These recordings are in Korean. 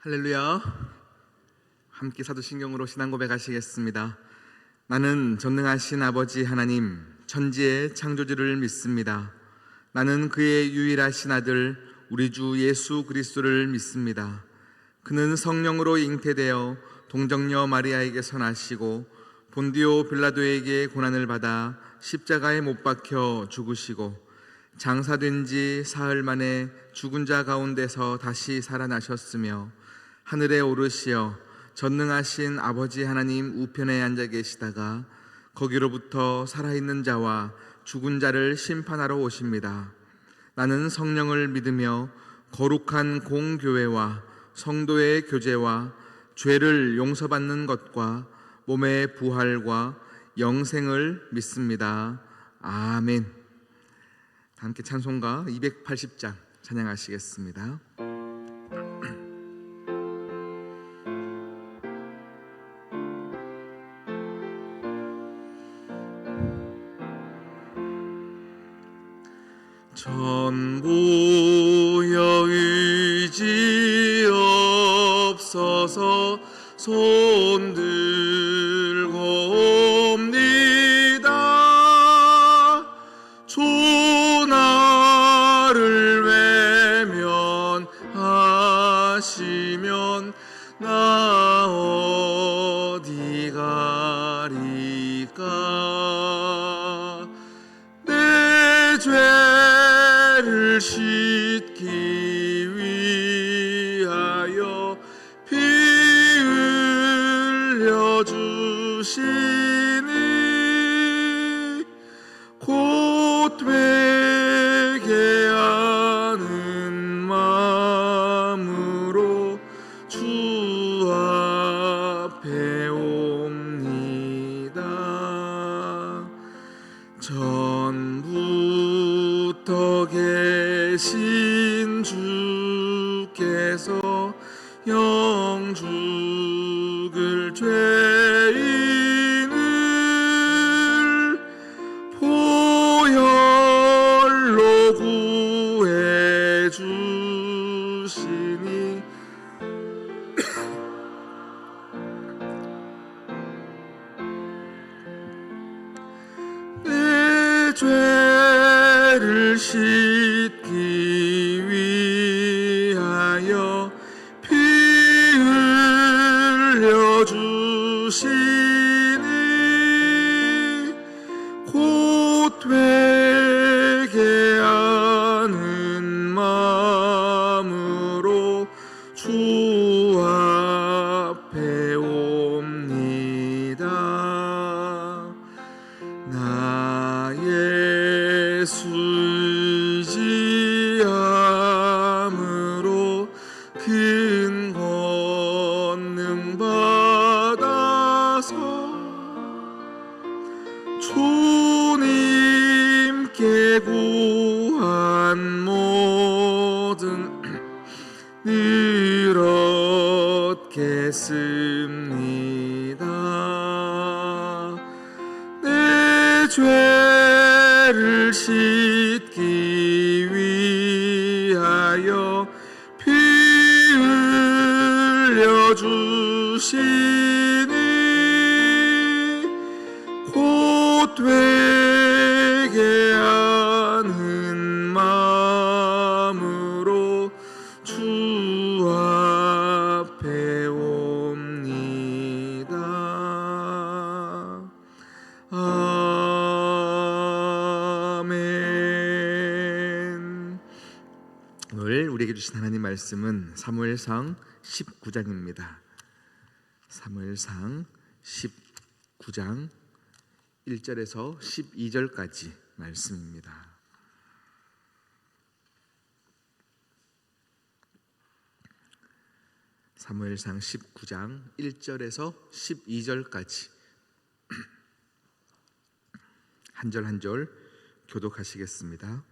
할렐루야. 함께 사도신경으로 신앙 고백하시겠습니다. 나는 전능하신 아버지 하나님, 천지의 창조주를 믿습니다. 나는 그의 유일하신 아들 우리 주 예수 그리스도를 믿습니다. 그는 성령으로 잉태되어 동정녀 마리아에게서 나시고 본디오 빌라도에게 고난을 받아 십자가에 못 박혀 죽으시고 장사된 지 사흘 만에 죽은 자 가운데서 다시 살아나셨으며 하늘에 오르시어 전능하신 아버지 하나님 우편에 앉아 계시다가 거기로부터 살아있는 자와 죽은 자를 심판하러 오십니다. 나는 성령을 믿으며 거룩한 공교회와 성도의 교제와 죄를 용서받는 것과 몸의 부활과 영생을 믿습니다. 아멘. 함께 찬송가 280장 찬양하시겠습니다. 전부여 의지 없어서 손 들고 옵니다. 주 나를 외면하시면 나 어디 가리까. 내 죄를 씻기 위하여 피 흘려 주시니 곧 회개하는 마음으로 주 앞에 옵니다. 전부터 계신 주께서 영죽을 죄인을 보혈로 구해 주시니 내 죄를 씻기 위하여 피 흘려 주시니 곧 회개하는 마음으로 주 앞에 옵니다. 나 예수 의지함으로 큰 권능 받아서 주님께 구한 모든 늘 얻겠습니다. 내 죄를 씻기 위하여 피 흘려 주시니 곧 회개하는 마음으로 주 앞에 옵니다. 아멘. 오늘 우리에게 주신 하나님 말씀은 사무엘상 19장입니다. 사무엘상 19장 1절에서 12절까지 말씀입니다. 사무엘상 19장 1절에서 12절까지 한 절 한 절 교독하시겠습니다.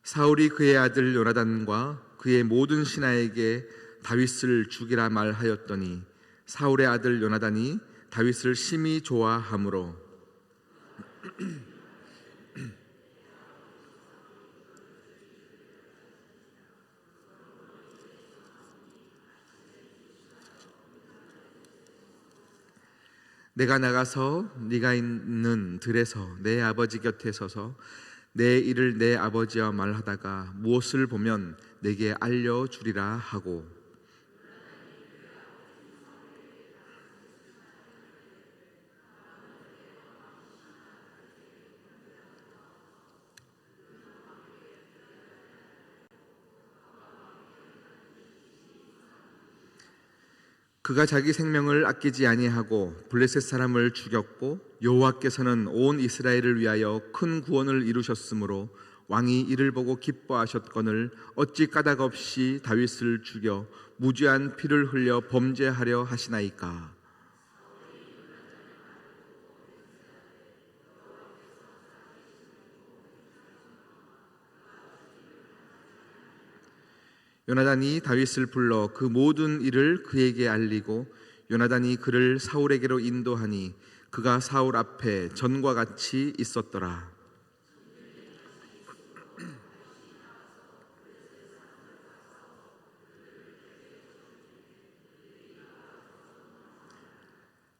사울이 그의 아들 요나단과 그의 모든 신하에게 다윗을 죽이라 말하였더니 사울의 아들 요나단이 다윗을 심히 좋아하므로 내가 나가서 네가 있는 들에서 내 아버지 곁에 서서 내 일을 내 아버지와 말하다가 무엇을 보면 내게 알려주리라 하고, 그가 자기 생명을 아끼지 아니하고 블레셋 사람을 죽였고 여호와께서는 온 이스라엘을 위하여 큰 구원을 이루셨으므로 왕이 이를 보고 기뻐하셨거늘 어찌 까닭 없이 다윗을 죽여 무죄한 피를 흘려 범죄하려 하시나이까. 요나단이 다윗을 불러 그 모든 일을 그에게 알리고 요나단이 그를 사울에게로 인도하니 그가 사울 앞에 전과 같이 있었더라.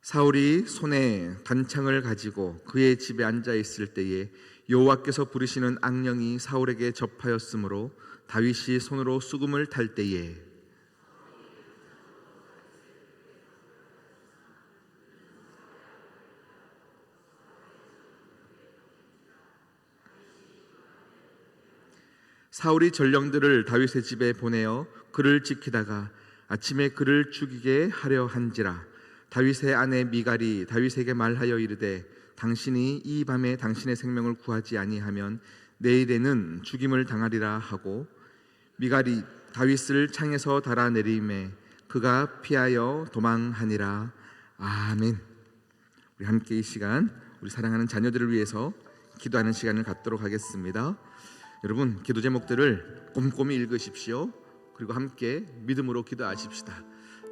사울이 손에 단창을 가지고 그의 집에 앉아 있을 때에 여호와께서 부르시는 악령이 사울에게 접하였으므로 다윗이 손으로 수금을 탈 때에 사울이 전령들을 다윗의 집에 보내어 그를 지키다가 아침에 그를 죽이게 하려 한지라. 다윗의 아내 미갈이 다윗에게 말하여 이르되 당신이 이 밤에 당신의 생명을 구하지 아니하면 내일에는 죽임을 당하리라 하고, 미갈이 다윗을 창에서 달아내리매 그가 피하여 도망하니라. 아멘. 우리 함께 이 시간 우리 사랑하는 자녀들을 위해서 기도하는 시간을 갖도록 하겠습니다. 여러분, 기도 제목들을 꼼꼼히 읽으십시오. 그리고 함께 믿음으로 기도하십시다.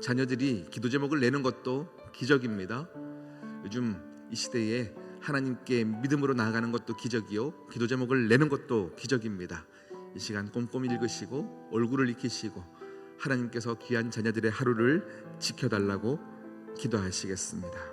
자녀들이 기도 제목을 내는 것도 기적입니다. 요즘 이 시대에 하나님께 믿음으로 나아가는 것도 기적이요, 기도 제목을 내는 것도 기적입니다. 이 시간 꼼꼼히 읽으시고 얼굴을 익히시고 하나님께서 귀한 자녀들의 하루를 지켜달라고 기도하시겠습니다.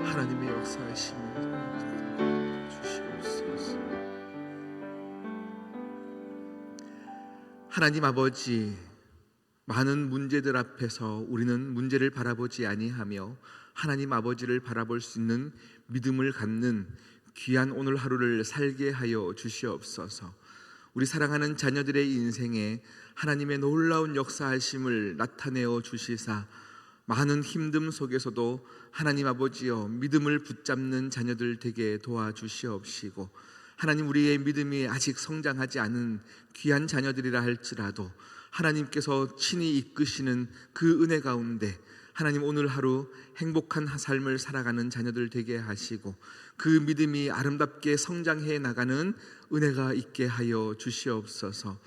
하나님의 역사하심을 주시옵소서. 하나님 아버지, 많은 문제들 앞에서 우리는 문제를 바라보지 아니하며 하나님 아버지를 바라볼 수 있는 믿음을 갖는 귀한 오늘 하루를 살게 하여 주시옵소서. 우리 사랑하는 자녀들의 인생에 하나님의 놀라운 역사하심을 나타내어 주시사 많은 힘듦 속에서도 하나님 아버지여 믿음을 붙잡는 자녀들 되게 도와주시옵시고, 하나님 우리의 믿음이 아직 성장하지 않은 귀한 자녀들이라 할지라도 하나님께서 친히 이끄시는 그 은혜 가운데 하나님 오늘 하루 행복한 삶을 살아가는 자녀들 되게 하시고 그 믿음이 아름답게 성장해 나가는 은혜가 있게 하여 주시옵소서.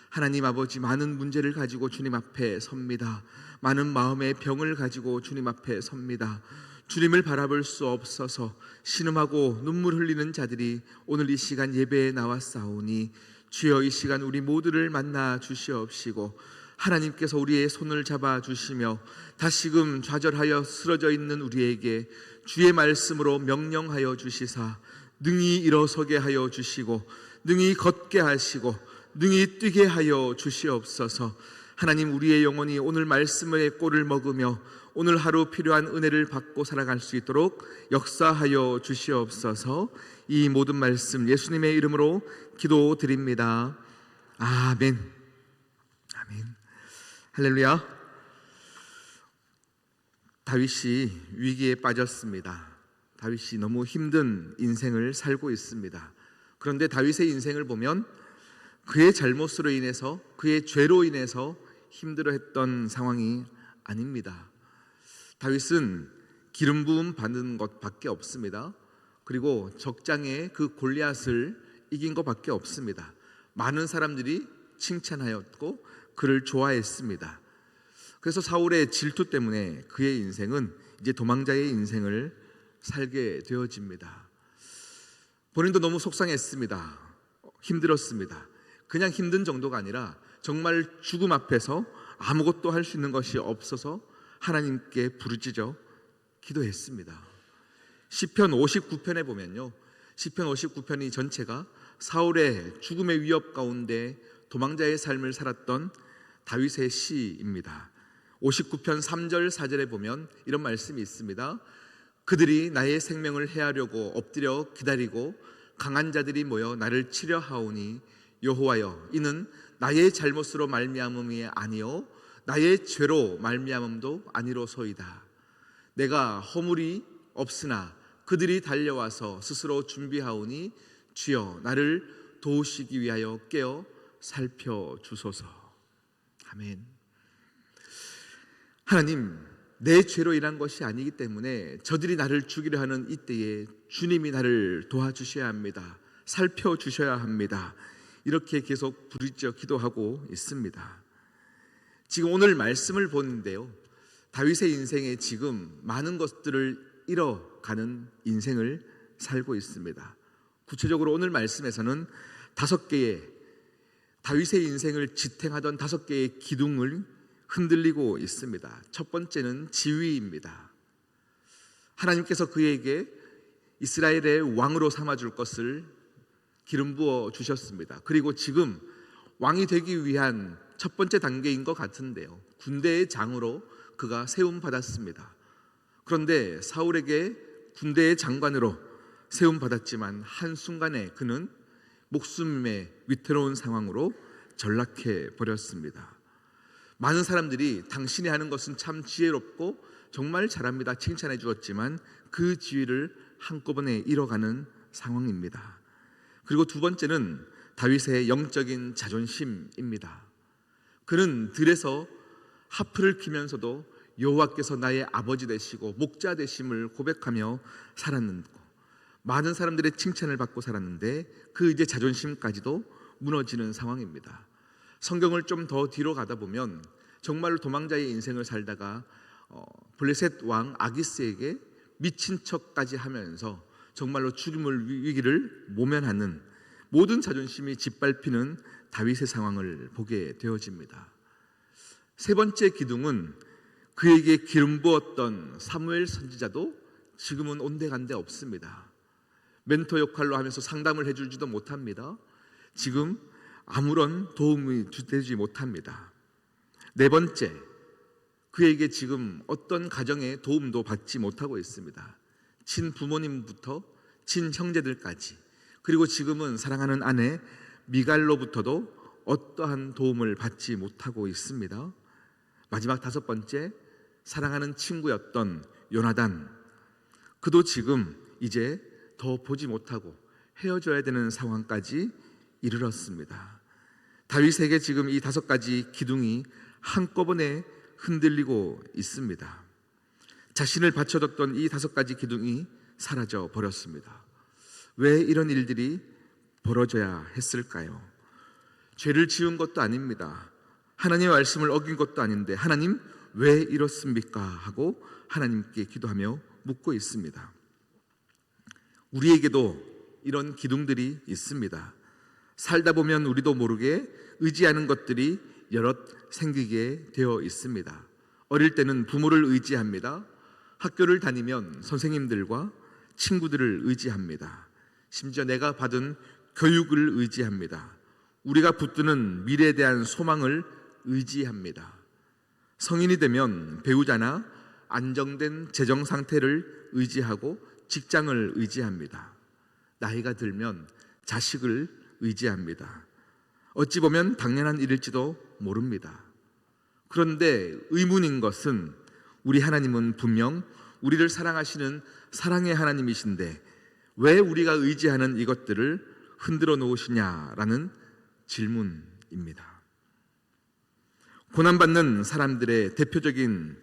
하나님 아버지, 많은 문제를 가지고 주님 앞에 섭니다. 많은 마음의 병을 가지고 주님 앞에 섭니다. 주님을 바라볼 수 없어서 신음하고 눈물 흘리는 자들이 오늘 이 시간 예배에 나왔사오니 주여 이 시간 우리 모두를 만나 주시옵시고 하나님께서 우리의 손을 잡아 주시며 다시금 좌절하여 쓰러져 있는 우리에게 주의 말씀으로 명령하여 주시사 능히 일어서게 하여 주시고 능히 걷게 하시고 능히 뛰게 하여 주시옵소서. 하나님, 우리의 영혼이 오늘 말씀의 꼴을 먹으며 오늘 하루 필요한 은혜를 받고 살아갈 수 있도록 역사하여 주시옵소서. 이 모든 말씀 예수님의 이름으로 기도드립니다. 아멘. 아멘. 할렐루야. 다윗이 위기에 빠졌습니다. 다윗이 너무 힘든 인생을 살고 있습니다. 그런데 다윗의 인생을 보면 그의 잘못으로 인해서, 그의 죄로 인해서 힘들어했던 상황이 아닙니다. 다윗은 기름 부음 받는 것밖에 없습니다. 그리고 적장에 그 골리앗을 이긴 것밖에 없습니다. 많은 사람들이 칭찬하였고 그를 좋아했습니다. 그래서 사울의 질투 때문에 그의 인생은 이제 도망자의 인생을 살게 되어집니다. 본인도 너무 속상했습니다. 힘들었습니다. 그냥 힘든 정도가 아니라 정말 죽음 앞에서 아무것도 할 수 있는 것이 없어서 하나님께 부르짖어 기도했습니다. 시편 59편에 보면요, 시편 59편이 전체가 사울의 죽음의 위협 가운데 도망자의 삶을 살았던 다윗의 시입니다. 59편 3절 4절에 보면 이런 말씀이 있습니다. 그들이 나의 생명을 해하려고 엎드려 기다리고 강한 자들이 모여 나를 치려 하오니 여호와여, 이는 나의 잘못으로 말미암음이 아니요 나의 죄로 말미암음도 아니로소이다. 내가 허물이 없으나 그들이 달려와서 스스로 준비하오니 주여, 나를 도우시기 위하여 깨어 살펴주소서. 아멘. 하나님, 내 죄로 인한 것이 아니기 때문에 저들이 나를 죽이려 하는 이때에 주님이 나를 도와주셔야 합니다. 살펴주셔야 합니다. 이렇게 계속 부르짖어 기도하고 있습니다. 지금 오늘 말씀을 보는데요, 다윗의 인생에 지금 많은 것들을 잃어가는 인생을 살고 있습니다. 구체적으로 오늘 말씀에서는 5개의 다윗의 인생을 지탱하던 5개의 기둥을 흔들리고 있습니다. 첫 번째는 지위입니다. 하나님께서 그에게 이스라엘의 왕으로 삼아줄 것을 기름 부어 주셨습니다. 그리고 지금 왕이 되기 위한 첫 번째 단계인 것 같은데요, 군대의 장으로 그가 세움 받았습니다. 그런데 사울에게 군대의 장관으로 세움 받았지만 한순간에 그는 목숨의 위태로운 상황으로 전락해 버렸습니다. 많은 사람들이 당신이 하는 것은 참 지혜롭고 정말 잘합니다 칭찬해 주었지만 그 지위를 한꺼번에 잃어가는 상황입니다. 그리고 두 번째는 다윗의 영적인 자존심입니다. 그는 들에서 하프를 키면서도 여호와께서 나의 아버지 되시고 목자 되심을 고백하며 살았는데, 많은 사람들의 칭찬을 받고 살았는데 그 이제 자존심까지도 무너지는 상황입니다. 성경을 좀 더 뒤로 가다 보면 정말로 도망자의 인생을 살다가 블레셋 왕 아기스에게 미친 척까지 하면서 정말로 죽음을 위기를 모면하는 모든 자존심이 짓밟히는 다윗의 상황을 보게 되어집니다. 세 번째 기둥은 그에게 기름 부었던 사무엘 선지자도 지금은 온데간데 없습니다. 멘토 역할로 하면서 상담을 해주지도 못합니다. 지금 아무런 도움이 되지 못합니다. 네 번째, 그에게 지금 어떤 가정의 도움도 받지 못하고 있습니다. 친부모님부터 친형제들까지, 그리고 지금은 사랑하는 아내 미갈로부터도 어떠한 도움을 받지 못하고 있습니다. 마지막 5번째, 사랑하는 친구였던 요나단, 그도 지금 이제 더 보지 못하고 헤어져야 되는 상황까지 이르렀습니다. 다윗에게 지금 이 5가지 기둥이 한꺼번에 흔들리고 있습니다. 자신을 바쳐뒀던 이 5가지 기둥이 사라져 버렸습니다. 왜 이런 일들이 벌어져야 했을까요? 죄를 지은 것도 아닙니다. 하나님의 말씀을 어긴 것도 아닌데 하나님 왜 이렇습니까? 하고 하나님께 기도하며 묻고 있습니다. 우리에게도 이런 기둥들이 있습니다. 살다 보면 우리도 모르게 의지하는 것들이 여럿 생기게 되어 있습니다. 어릴 때는 부모를 의지합니다. 학교를 다니면 선생님들과 친구들을 의지합니다. 심지어 내가 받은 교육을 의지합니다. 우리가 붙드는 미래에 대한 소망을 의지합니다. 성인이 되면 배우자나 안정된 재정 상태를 의지하고 직장을 의지합니다. 나이가 들면 자식을 의지합니다. 어찌 보면 당연한 일일지도 모릅니다. 그런데 의문인 것은 우리 하나님은 분명 우리를 사랑하시는 사랑의 하나님이신데 왜 우리가 의지하는 이것들을 흔들어 놓으시냐라는 질문입니다. 고난받는 사람들의 대표적인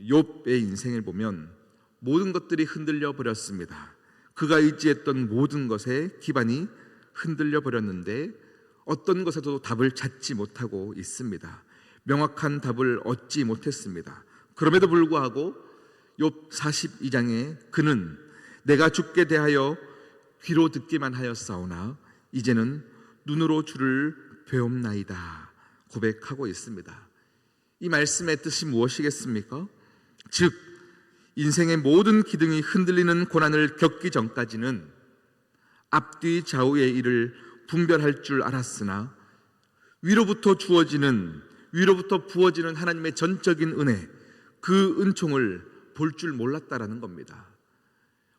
욥의 인생을 보면 모든 것들이 흔들려 버렸습니다. 그가 의지했던 모든 것의 기반이 흔들려 버렸는데 어떤 것에도 답을 찾지 못하고 있습니다. 명확한 답을 얻지 못했습니다. 그럼에도 불구하고 욥 42장에 그는 내가 주께 대하여 귀로 듣기만 하였사오나 이제는 눈으로 주를 배움나이다 고백하고 있습니다. 이 말씀의 뜻이 무엇이겠습니까? 즉 인생의 모든 기둥이 흔들리는 고난을 겪기 전까지는 앞뒤 좌우의 일을 분별할 줄 알았으나 위로부터 부어지는 하나님의 전적인 은혜, 그 은총을 볼 줄 몰랐다라는 겁니다.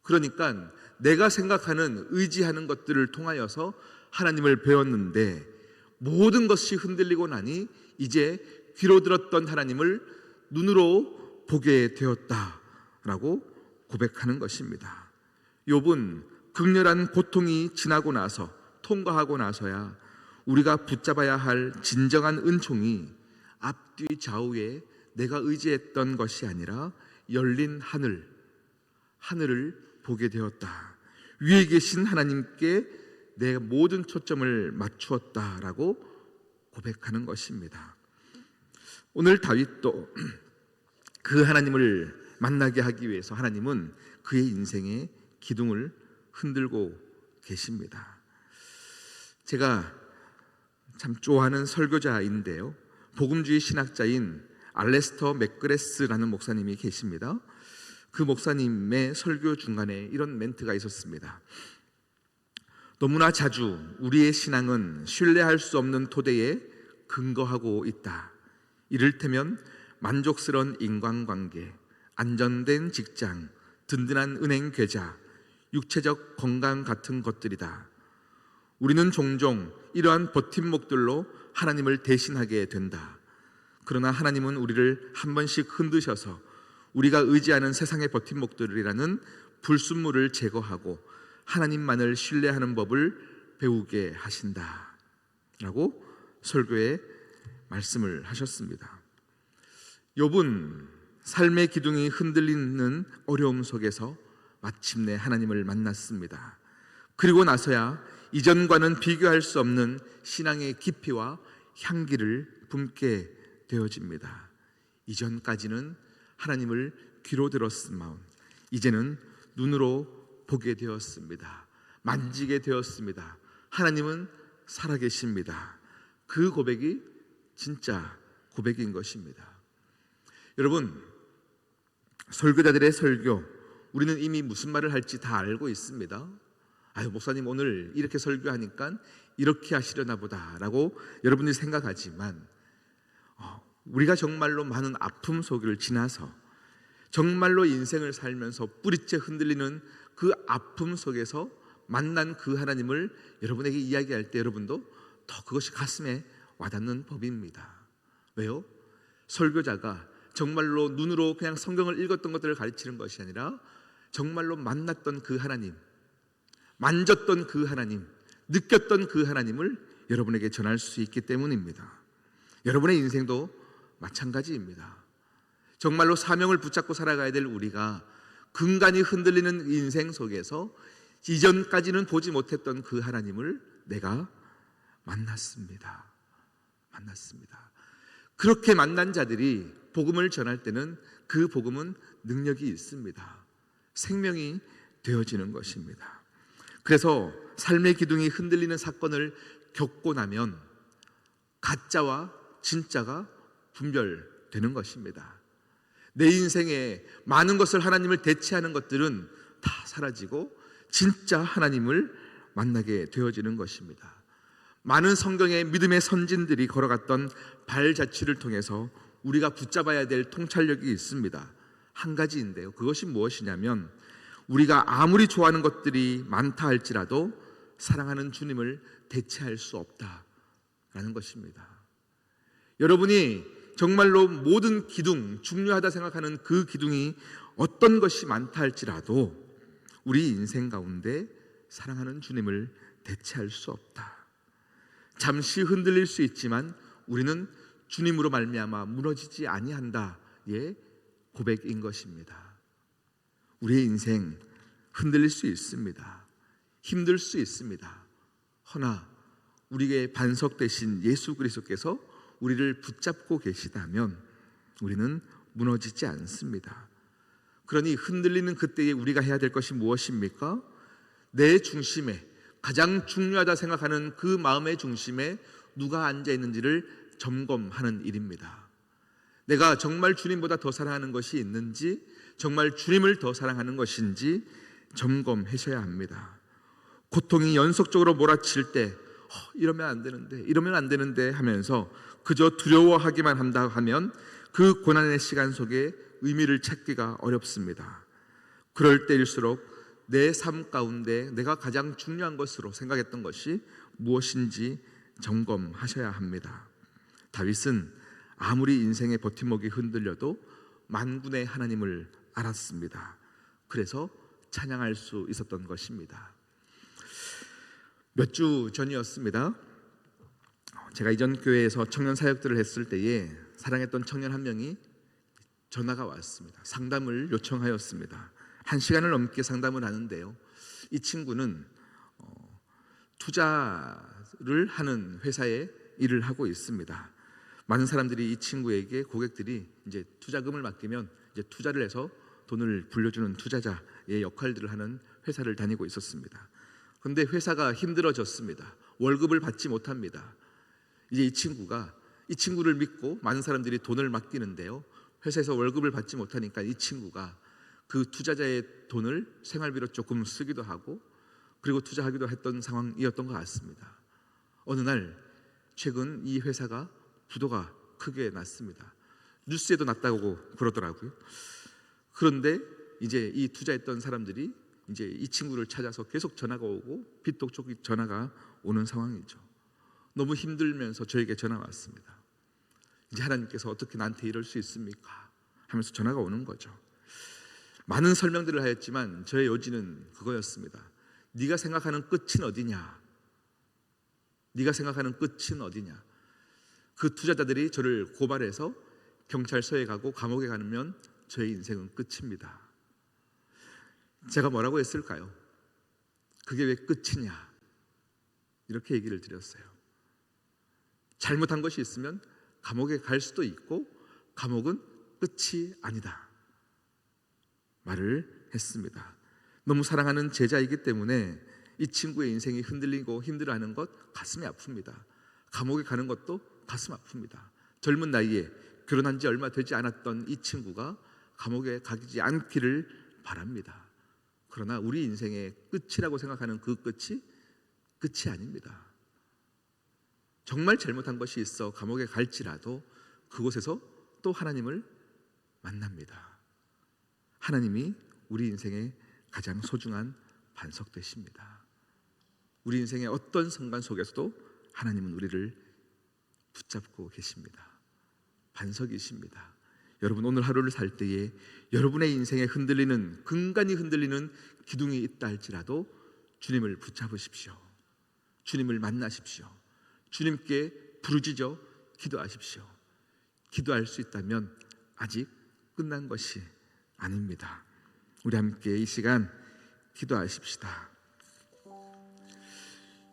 그러니까 내가 생각하는 의지하는 것들을 통하여서 하나님을 배웠는데 모든 것이 흔들리고 나니 이제 귀로 들었던 하나님을 눈으로 보게 되었다라고 고백하는 것입니다. 욥은 극렬한 고통이 지나고 나서 통과하고 나서야 우리가 붙잡아야 할 진정한 은총이 앞뒤 좌우에 내가 의지했던 것이 아니라 열린 하늘을 보게 되었다. 위에 계신 하나님께 내 모든 초점을 맞추었다라고 고백하는 것입니다. 오늘 다윗도 그 하나님을 만나게 하기 위해서 하나님은 그의 인생의 기둥을 흔들고 계십니다. 제가 참 좋아하는 설교자인데요, 복음주의 신학자인 알레스터 맥그레스라는 목사님이 계십니다. 그 목사님의 설교 중간에 이런 멘트가 있었습니다. 너무나 자주 우리의 신앙은 신뢰할 수 없는 토대에 근거하고 있다. 이를테면 만족스러운 인간관계, 안전된 직장, 든든한 은행 계좌, 육체적 건강 같은 것들이다. 우리는 종종 이러한 버팀목들로 하나님을 대신하게 된다. 그러나 하나님은 우리를 한 번씩 흔드셔서 우리가 의지하는 세상의 버팀목들이라는 불순물을 제거하고 하나님만을 신뢰하는 법을 배우게 하신다 라고 설교에 말씀을 하셨습니다. 욥은 삶의 기둥이 흔들리는 어려움 속에서 마침내 하나님을 만났습니다. 그리고 나서야 이전과는 비교할 수 없는 신앙의 깊이와 향기를 품게 되어집니다. 이전까지는 하나님을 귀로 들었은 마음, 이제는 눈으로 보게 되었습니다. 만지게 되었습니다. 하나님은 살아계십니다. 그 고백이 진짜 고백인 것입니다. 여러분, 설교자들의 설교, 우리는 이미 무슨 말을 할지 다 알고 있습니다. 아유, 목사님 오늘 이렇게 설교하니까 이렇게 하시려나 보다 라고 여러분들이 생각하지만 우리가 정말로 많은 아픔 속을 지나서 정말로 인생을 살면서 뿌리째 흔들리는 그 아픔 속에서 만난 그 하나님을 여러분에게 이야기할 때 여러분도 더 그것이 가슴에 와닿는 법입니다. 왜요? 설교자가 정말로 눈으로 그냥 성경을 읽었던 것들을 가르치는 것이 아니라 정말로 만났던 그 하나님, 만졌던 그 하나님, 느꼈던 그 하나님을 여러분에게 전할 수 있기 때문입니다. 여러분의 인생도 마찬가지입니다. 정말로 사명을 붙잡고 살아가야 될 우리가 근간이 흔들리는 인생 속에서 이전까지는 보지 못했던 그 하나님을 내가 만났습니다. 그렇게 만난 자들이 복음을 전할 때는 그 복음은 능력이 있습니다. 생명이 되어지는 것입니다. 그래서 삶의 기둥이 흔들리는 사건을 겪고 나면 가짜와 진짜가 분별되는 것입니다. 내 인생에 많은 것을 하나님을 대체하는 것들은 다 사라지고 진짜 하나님을 만나게 되어지는 것입니다. 많은 성경의 믿음의 선진들이 걸어갔던 발자취를 통해서 우리가 붙잡아야 될 통찰력이 있습니다. 한 가지인데요. 그것이 무엇이냐면 우리가 아무리 좋아하는 것들이 많다 할지라도 사랑하는 주님을 대체할 수 없다라는 것입니다. 여러분이 정말로 모든 기둥, 중요하다 생각하는 그 기둥이 어떤 것이 많다 할지라도 우리 인생 가운데 사랑하는 주님을 대체할 수 없다. 잠시 흔들릴 수 있지만 우리는 주님으로 말미암아 무너지지 아니한다의 고백인 것입니다. 우리의 인생 흔들릴 수 있습니다. 힘들 수 있습니다. 허나 우리의 반석 되신 예수 그리스도께서 우리를 붙잡고 계시다면 우리는 무너지지 않습니다. 그러니 흔들리는 그때에 우리가 해야 될 것이 무엇입니까? 내 중심에, 가장 중요하다 생각하는 그 마음의 중심에 누가 앉아 있는지를 점검하는 일입니다. 내가 정말 주님보다 더 사랑하는 것이 있는지, 정말 주님을 더 사랑하는 것인지 점검하셔야 합니다. 고통이 연속적으로 몰아칠 때 이러면 안 되는데 하면서 그저 두려워하기만 한다 하면 그 고난의 시간 속에 의미를 찾기가 어렵습니다. 그럴 때일수록 내 삶 가운데 내가 가장 중요한 것으로 생각했던 것이 무엇인지 점검하셔야 합니다. 다윗은 아무리 인생의 버팀목이 흔들려도 만군의 하나님을 알았습니다. 그래서 찬양할 수 있었던 것입니다. 몇 주 전이었습니다. 제가 이전 교회에서 청년 사역들을 했을 때에 사랑했던 청년 한 명이 전화가 왔습니다. 상담을 요청하였습니다. 1시간을 넘게 상담을 하는데요, 이 친구는 투자를 하는 회사에 일을 하고 있습니다. 많은 사람들이 이 친구에게, 고객들이 이제 투자금을 맡기면 이제 투자를 해서 돈을 불려주는 투자자의 역할들을 하는 회사를 다니고 있었습니다. 그런데 회사가 힘들어졌습니다. 월급을 받지 못합니다. 이제 이 친구를 믿고 많은 사람들이 돈을 맡기는데요, 회사에서 월급을 받지 못하니까 이 친구가 그 투자자의 돈을 생활비로 조금 쓰기도 하고 그리고 투자하기도 했던 상황이었던 것 같습니다. 어느 날 최근 이 회사가 부도가 크게 났습니다. 뉴스에도 났다고 그러더라고요. 그런데 이제 이 투자했던 사람들이 이제 이 친구를 찾아서 계속 전화가 오고 빚도 쪽이 전화가 오는 상황이죠. 너무 힘들면서 저에게 전화가 왔습니다. 이제 하나님께서 어떻게 나한테 이럴 수 있습니까? 하면서 전화가 오는 거죠. 많은 설명들을 하였지만 저의 요지는 그거였습니다. 네가 생각하는 끝은 어디냐? 네가 생각하는 끝은 어디냐? 그 투자자들이 저를 고발해서 경찰서에 가고 감옥에 가면 저의 인생은 끝입니다. 제가 뭐라고 했을까요? 그게 왜 끝이냐? 이렇게 얘기를 드렸어요. 잘못한 것이 있으면 감옥에 갈 수도 있고 감옥은 끝이 아니다 말을 했습니다. 너무 사랑하는 제자이기 때문에 이 친구의 인생이 흔들리고 힘들어하는 것 가슴이 아픕니다. 감옥에 가는 것도 가슴 아픕니다. 젊은 나이에 결혼한 지 얼마 되지 않았던 이 친구가 감옥에 가지 않기를 바랍니다. 그러나 우리 인생의 끝이라고 생각하는 그 끝이 아닙니다. 정말 잘못한 것이 있어 감옥에 갈지라도 그곳에서 또 하나님을 만납니다. 하나님이 우리 인생의 가장 소중한 반석 되십니다. 우리 인생의 어떤 순간 속에서도 하나님은 우리를 붙잡고 계십니다. 반석이십니다. 여러분, 오늘 하루를 살 때에 여러분의 인생에 흔들리는, 근간이 흔들리는 기둥이 있다 할지라도 주님을 붙잡으십시오. 주님을 만나십시오. 주님께 부르짖어 기도하십시오. 기도할 수 있다면 아직 끝난 것이 아닙니다. 우리 함께 이 시간 기도하십시다.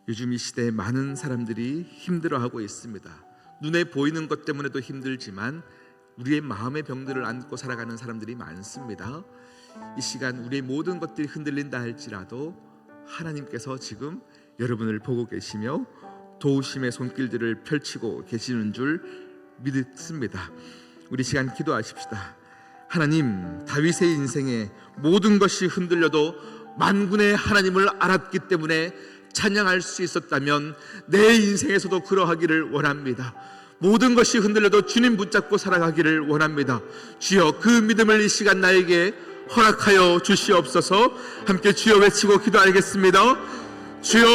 요즘 이 시대에 많은 사람들이 힘들어하고 있습니다. 눈에 보이는 것 때문에도 힘들지만 우리의 마음의 병들을 안고 살아가는 사람들이 많습니다. 이 시간 우리의 모든 것들이 흔들린다 할지라도 하나님께서 지금 여러분을 보고 계시며 도우심의 손길들을 펼치고 계시는 줄 믿습니다. 우리 시간 기도하십시다. 하나님, 다윗의 인생에 모든 것이 흔들려도 만군의 하나님을 알았기 때문에 찬양할 수 있었다면 내 인생에서도 그러하기를 원합니다. 모든 것이 흔들려도 주님 붙잡고 살아가기를 원합니다. 주여, 그 믿음을 이 시간 나에게 허락하여 주시옵소서. 함께 주여 외치고 기도하겠습니다. 주여,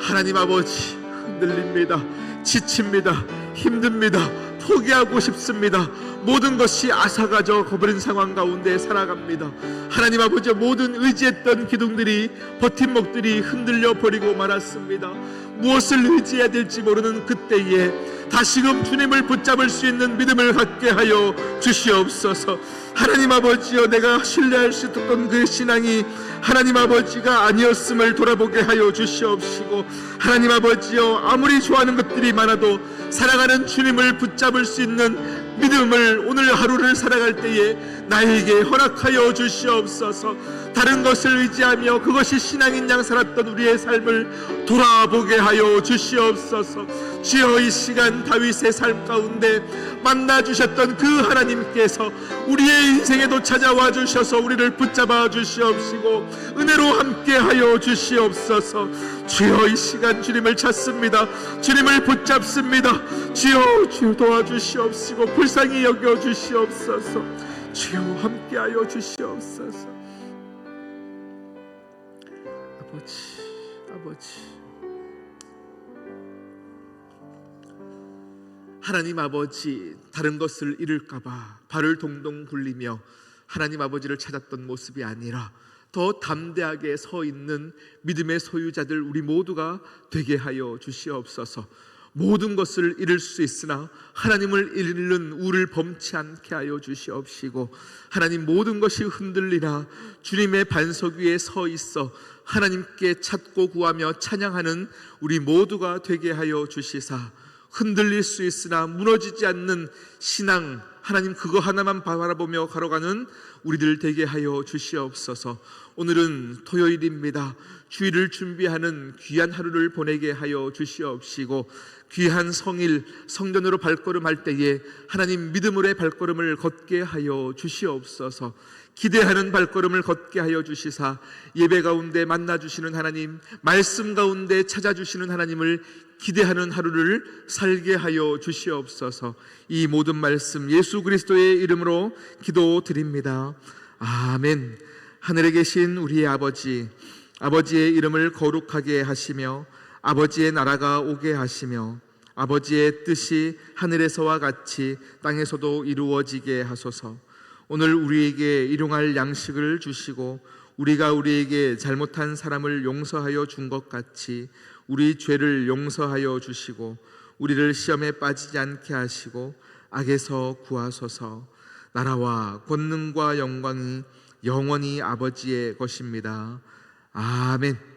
하나님 아버지, 흔들립니다. 지칩니다. 힘듭니다. 포기하고 싶습니다. 모든 것이 앗아가져 버린 상황 가운데 살아갑니다. 하나님 아버지, 모든 의지했던 기둥들이, 버팀목들이 흔들려 버리고 말았습니다. 무엇을 의지해야 될지 모르는 그때에 다시금 주님을 붙잡을 수 있는 믿음을 갖게 하여 주시옵소서. 하나님 아버지여, 내가 신뢰할 수 있었던 그 신앙이 하나님 아버지가 아니었음을 돌아보게 하여 주시옵시고, 하나님 아버지여, 아무리 좋아하는 것들이 많아도 살아가는 주님을 붙잡을 수 있는 믿음을 오늘 하루를 살아갈 때에 나에게 허락하여 주시옵소서. 다른 것을 의지하며 그것이 신앙인 양 살았던 우리의 삶을 돌아보게 하여 주시옵소서. 주여, 이 시간 다윗의 삶 가운데 만나 주셨던 그 하나님께서 우리의 인생에도 찾아와 주셔서 우리를 붙잡아 주시옵시고 은혜로 함께 하여 주시옵소서. 주여, 이 시간 주님을 찾습니다. 주님을 붙잡습니다. 주여, 주여 도와주시옵시고 불쌍히 여겨 주시옵소서. 주여, 함께 하여 주시옵소서. 아버지, 하나님 아버지, 다른 것을 잃을까봐 발을 동동 굴리며 하나님 아버지를 찾았던 모습이 아니라 더 담대하게 서 있는 믿음의 소유자들 우리 모두가 되게 하여 주시옵소서. 모든 것을 잃을 수 있으나 하나님을 잃는 우를 범치 않게 하여 주시옵시고, 하나님, 모든 것이 흔들리나 주님의 반석 위에 서 있어 하나님께 찾고 구하며 찬양하는 우리 모두가 되게 하여 주시사, 흔들릴 수 있으나 무너지지 않는 신앙, 하나님, 그거 하나만 바라보며 걸어가는 우리들 되게 하여 주시옵소서. 오늘은 토요일입니다. 주일을 준비하는 귀한 하루를 보내게 하여 주시옵시고, 귀한 성일 성전으로 발걸음할 때에 하나님, 믿음으로의 발걸음을 걷게 하여 주시옵소서. 기대하는 발걸음을 걷게 하여 주시사 예배 가운데 만나주시는 하나님, 말씀 가운데 찾아주시는 하나님을 기대하는 하루를 살게 하여 주시옵소서. 이 모든 말씀 예수 그리스도의 이름으로 기도드립니다. 아멘. 하늘에 계신 우리의 아버지, 아버지의 이름을 거룩하게 하시며 아버지의 나라가 오게 하시며 아버지의 뜻이 하늘에서와 같이 땅에서도 이루어지게 하소서. 오늘 우리에게 일용할 양식을 주시고 우리가 우리에게 잘못한 사람을 용서하여 준 것 같이 우리 죄를 용서하여 주시고 우리를 시험에 빠지지 않게 하시고 악에서 구하소서. 나라와 권능과 영광이 영원히 아버지의 것입니다. 아멘.